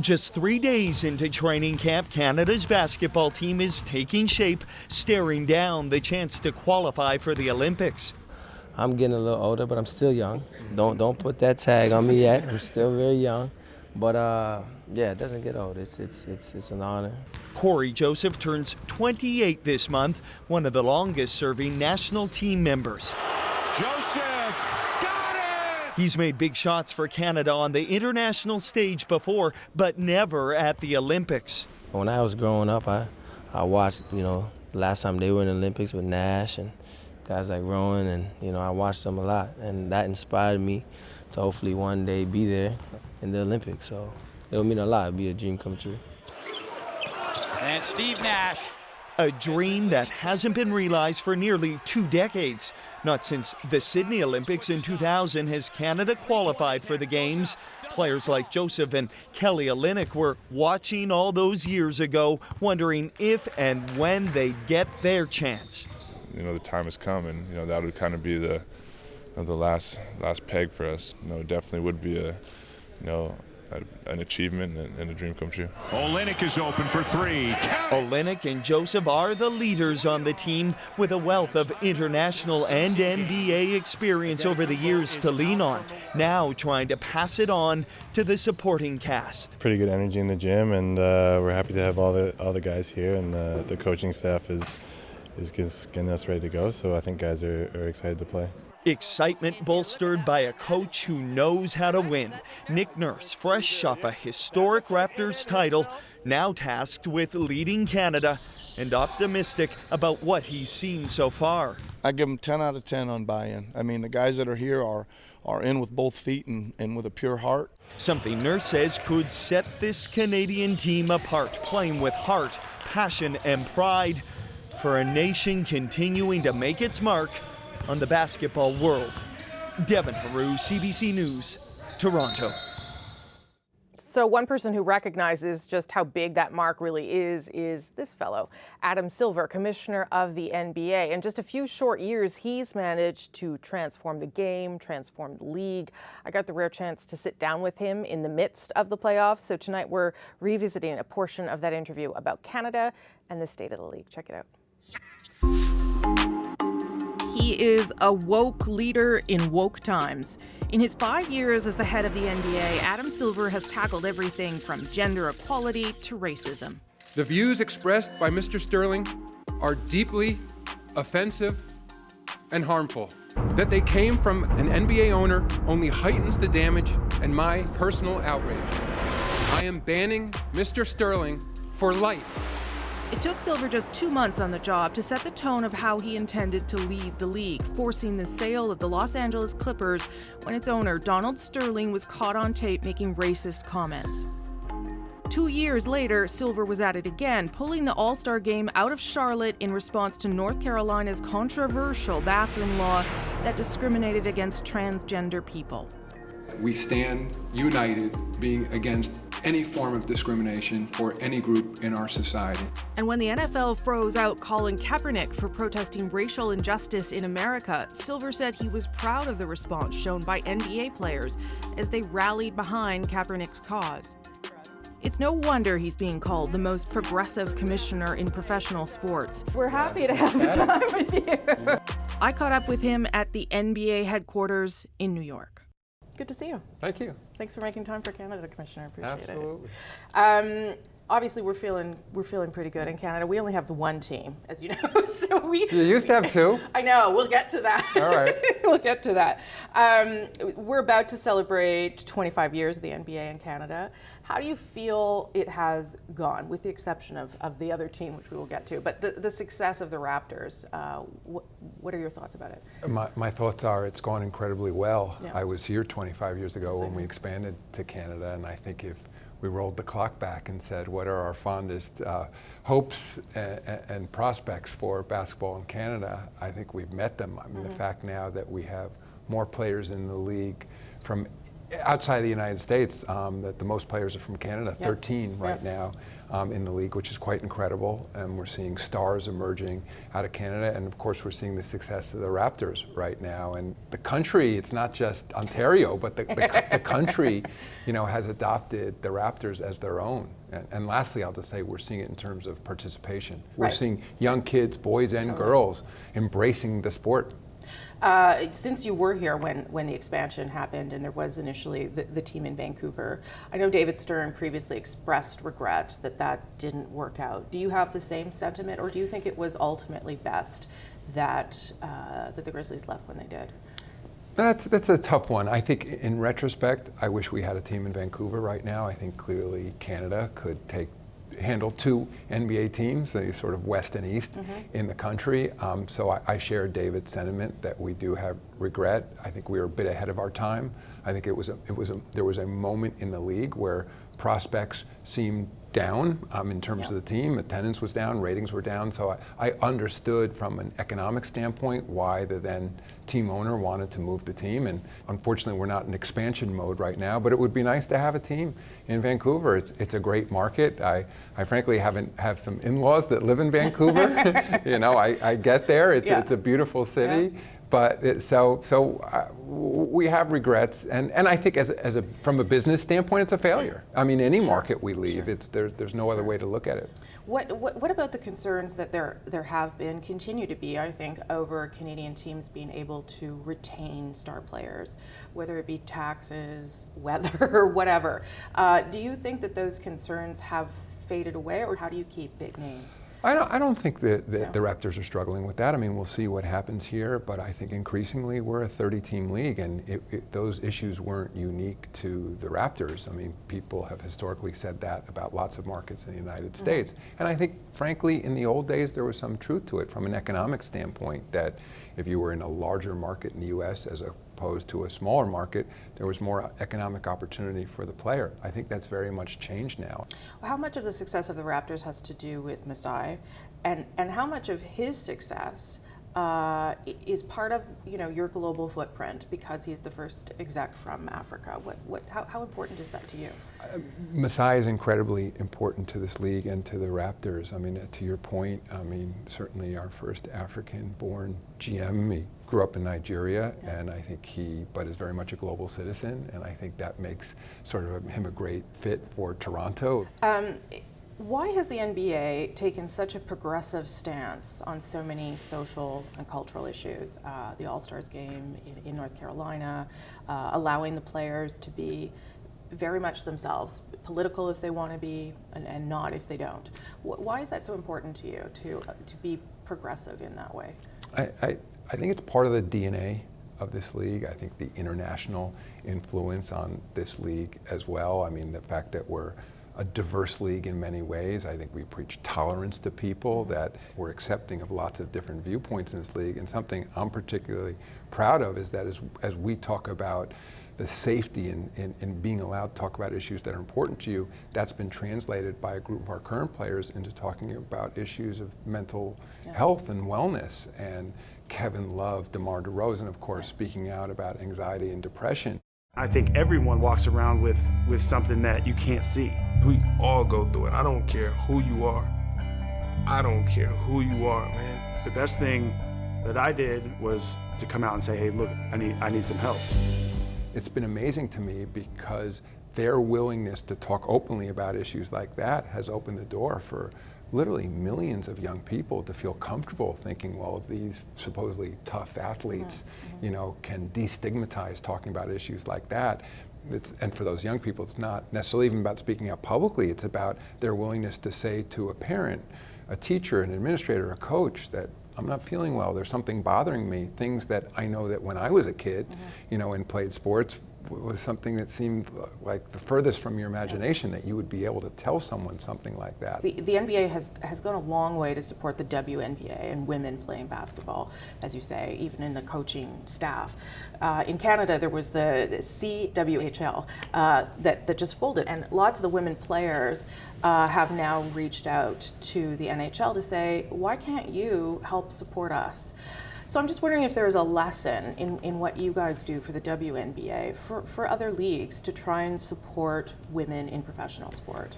Just 3 days into training camp, Canada's basketball team is taking shape, staring down the chance to qualify for the Olympics. I'm getting a little older, but I'm still young. Don't put that tag on me yet. I'm still very young. But yeah, it doesn't get old. It's an honor. Corey Joseph turns 28 this month, one of the longest serving national team members. Joseph got it! He's made big shots for Canada on the international stage before, but never at the Olympics. When I was growing up, I watched, last time they were in the Olympics with Nash and guys like Rowan, and I watched them a lot, and that inspired me to hopefully one day be there in the Olympics. So it'll mean a lot. It'll be a dream come true. And Steve Nash. A dream that hasn't been realized for nearly 2 decades. Not since the Sydney Olympics in 2000 has Canada qualified for the Games. Players like Joseph and Kelly Olynyk were watching all those years ago, wondering if and when they'd get their chance. The time has come, and that would kind of be the last peg for us. It definitely would be an achievement and a dream come true. Olynyk is open for three. Olynyk and Joseph are the leaders on the team, with a wealth of international and NBA experience over the years to lean on, now trying to pass it on to the supporting cast. Pretty good energy in the gym, and we're happy to have all the guys here, and the coaching staff is getting us ready to go, so I think guys are excited to play. Excitement bolstered by a coach who knows how to win. Nick Nurse, fresh off a historic Raptors title, now tasked with leading Canada and optimistic about what he's seen so far. I give them 10 out of 10 on buy-in. I mean, the guys that are here are in with both feet and with a pure heart. Something Nurse says could set this Canadian team apart, playing with heart, passion, and pride for a nation continuing to make its mark on the basketball world. Devin Haru, CBC News, Toronto. So one person who recognizes just how big that mark really is this fellow, Adam Silver, commissioner of the NBA. In just a few short years, he's managed to transform the game, transform the league. I got the rare chance to sit down with him in the midst of the playoffs. So tonight we're revisiting a portion of that interview about Canada and the state of the league. Check it out. He is a woke leader in woke times. In his 5 years as the head of the NBA, Adam Silver has tackled everything from gender equality to racism. The views expressed by Mr. Sterling are deeply offensive and harmful. That they came from an NBA owner only heightens the damage and my personal outrage. I am banning Mr. Sterling for life. It took Silver just 2 months on the job to set the tone of how he intended to lead the league, forcing the sale of the Los Angeles Clippers when its owner, Donald Sterling, was caught on tape making racist comments. 2 years later, Silver was at it again, pulling the All-Star game out of Charlotte in response to North Carolina's controversial bathroom law that discriminated against transgender people. We stand united being against any form of discrimination for any group in our society. And when the NFL froze out Colin Kaepernick for protesting racial injustice in America, Silver said he was proud of the response shown by NBA players as they rallied behind Kaepernick's cause. It's no wonder he's being called the most progressive commissioner in professional sports. We're happy to have a time with you. I caught up with him at the NBA headquarters in New York. Good to see you. Thank you. Thanks for making time for Canada, Commissioner. Appreciate Absolutely. it. Obviously, we're feeling pretty good in Canada. We only have the one team, as you know. So You used to have two. I know. We'll get to that. All right. We'll get to that. We're about to celebrate 25 years of the NBA in Canada. How do you feel it has gone, with the exception of the other team, which we will get to, but the success of the Raptors? What are your thoughts about it? My thoughts are it's gone incredibly well. Yeah. I was here 25 years ago when we expanded to Canada, and I think if we rolled the clock back and said, what are our fondest hopes and prospects for basketball in Canada, I think we've met them. I mean, the fact now that we have more players in the league from Outside of the United States, that the most players are from Canada, 13 right now in the league, which is quite incredible. And we're seeing stars emerging out of Canada, and of course we're seeing the success of the Raptors right now. And the country, it's not just Ontario, but the country, has adopted the Raptors as their own. And lastly, I'll just say we're seeing it in terms of participation. We're seeing young kids, boys and girls, embracing the sport. Since you were here when the expansion happened and there was initially the team in Vancouver, I know David Stern previously expressed regret that didn't work out. Do you have the same sentiment, or do you think it was ultimately best that the Grizzlies left when they did? That's a tough one. I think in retrospect, I wish we had a team in Vancouver right now. I think clearly Canada could handle two NBA teams, sort of West and East in the country. So I share David's sentiment that we do have regret. I think we were a bit ahead of our time. I think there was a moment in the league where prospects seemed down in terms of the team. Attendance was down, ratings were down. So I understood from an economic standpoint why the then team owner wanted to move the team. And unfortunately, we're not in expansion mode right now, but it would be nice to have a team in Vancouver. It's a great market. I frankly have some in-laws that live in Vancouver. I get there. It's a beautiful city. But we have regrets, and I think from a business standpoint, it's a failure. I mean, any market we leave, there's no other way to look at it. What about the concerns that there have been, continue to be, I think, over Canadian teams being able to retain star players, whether it be taxes, weather, or whatever? Do you think that those concerns have faded away, or how do you keep big names? I don't think that the Raptors are struggling with that. I mean, we'll see what happens here, but I think increasingly we're a 30-team league, and those issues weren't unique to the Raptors. I mean, people have historically said that about lots of markets in the United States. And I think, frankly, in the old days, there was some truth to it from an economic standpoint, that if you were in a larger market in the U.S. as opposed to a smaller market, there was more economic opportunity for the player. I think that's very much changed now. How much of the success of the Raptors has to do with Masai, and how much of his success is part of your global footprint because he's the first exec from Africa? How important is that to you? Masai is incredibly important to this league and to the Raptors. I mean, to your point, certainly our first African-born GM, he grew up in Nigeria, and I think but is very much a global citizen, and I think that makes him a great fit for Toronto. Why has the NBA taken such a progressive stance on so many social and cultural issues? The All-Stars game in North Carolina, allowing the players to be very much themselves, political if they want to be, and not if they don't. Why is that so important to you, to be progressive in that way? I think it's part of the DNA of this league. I think the international influence on this league as well. I mean, the fact that we're a diverse league in many ways. I think we preach tolerance to people, that we're accepting of lots of different viewpoints in this league. And something I'm particularly proud of is that as we talk about the safety in being allowed to talk about issues that are important to you, that's been translated by a group of our current players into talking about issues of mental health and wellness. And Kevin Love, DeMar DeRozan, of course, speaking out about anxiety and depression. I think everyone walks around with something that you can't see. We all go through it. I don't care who you are. I don't care who you are, man. The best thing that I did was to come out and say, hey, look, I need some help. It's been amazing to me because their willingness to talk openly about issues like that has opened the door for literally millions of young people to feel comfortable thinking, well, if these supposedly tough athletes, can destigmatize talking about issues like that. And for those young people, it's not necessarily even about speaking out publicly. It's about their willingness to say to a parent, a teacher, an administrator, a coach, that I'm not feeling well, there's something bothering me. Things that I know that when I was a kid, and played sports, was something that seemed like the furthest from your imagination, that you would be able to tell someone something like that. The NBA has gone a long way to support the WNBA and women playing basketball, as you say, even in the coaching staff. In Canada, there was the CWHL that just folded, and lots of the women players have now reached out to the NHL to say, why can't you help support us? So I'm just wondering if there is a lesson in what you guys do for the WNBA for other leagues to try and support women in professional sport.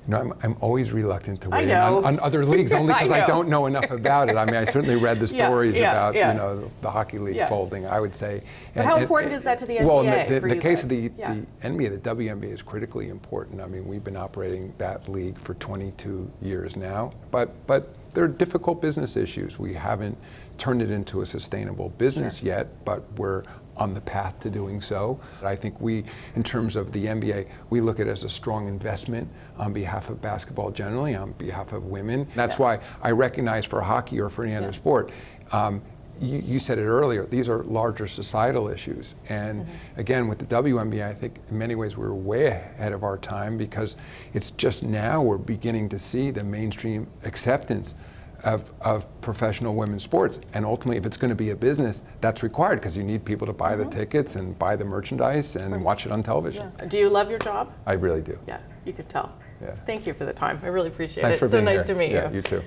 You know, I'm always reluctant to weigh in on other leagues only because I don't know enough about it. I mean, I certainly read the stories about you know, the hockey league folding, I would say. But how important is that to the NBA? Well, in the case of the NBA, the WNBA is critically important. I mean, we've been operating that league for 22 years now, but there are difficult business issues. We haven't turned it into a sustainable business yet, but we're on the path to doing so. I think we, in terms of the NBA, we look at it as a strong investment on behalf of basketball generally, on behalf of women. That's why I recognize for hockey or for any other sport, you said it earlier, these are larger societal issues. And again, with the WNBA, I think in many ways we're way ahead of our time because it's just now we're beginning to see the mainstream acceptance of professional women's sports. And ultimately, if it's going to be a business, that's required because you need people to buy the tickets and buy the merchandise and watch it on television. Do you love your job? I really do. Yeah, you could tell. Yeah. Thank you for the time. I really appreciate Thanks it. for being so nice here. to meet you. Yeah, you too.